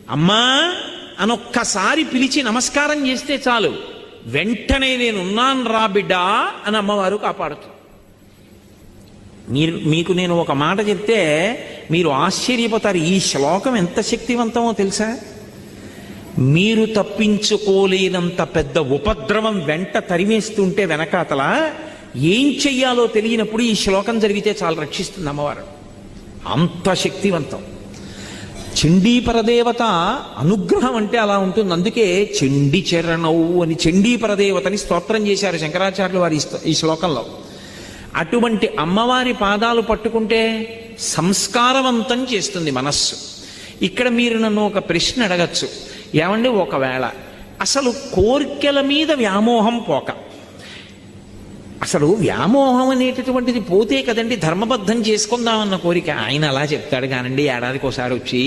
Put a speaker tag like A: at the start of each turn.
A: అమ్మా అనొక్కసారి పిలిచి నమస్కారం చేస్తే చాలు, వెంటనే నేనున్నాను రా బిడ్డా అని అమ్మవారు కాపాడుతుంది. మీకు నేను ఒక మాట చెప్తే మీరు ఆశ్చర్యపోతారు. ఈ శ్లోకం ఎంత శక్తివంతమో తెలుసా? మీరు తప్పించుకోలేనంత పెద్ద ఉపద్రవం వెంట తరిమేస్తుంటే వెనకాతల ఏం చెయ్యాలో తెలియనప్పుడు ఈ శ్లోకం జరిగితే చాలా రక్షిస్తుంది అమ్మవారు. అంత శక్తివంతం. చండీ పరదేవత అనుగ్రహం అంటే అలా ఉంటుంది. అందుకే చండీ చరణవు అని చండీ పరదేవతని స్తోత్రం చేశారు శంకరాచార్యులు వారి ఈ శ్లోకంలో. అటువంటి అమ్మవారి పాదాలు పట్టుకుంటే సంస్కారవంతం చేస్తుంది మనస్సు. ఇక్కడ మీరు నన్ను ఒక ప్రశ్న అడగచ్చు, ఏమండి ఒకవేళ అసలు కోర్కెల మీద వ్యామోహం పోక, అసలు వ్యామోహం అనేటటువంటిది పోతే కదండి ధర్మబద్ధం చేసుకుందామన్న కోరిక. ఆయన అలా చెప్తాడు కానండి, ఏడాదికి ఒకసారి వచ్చి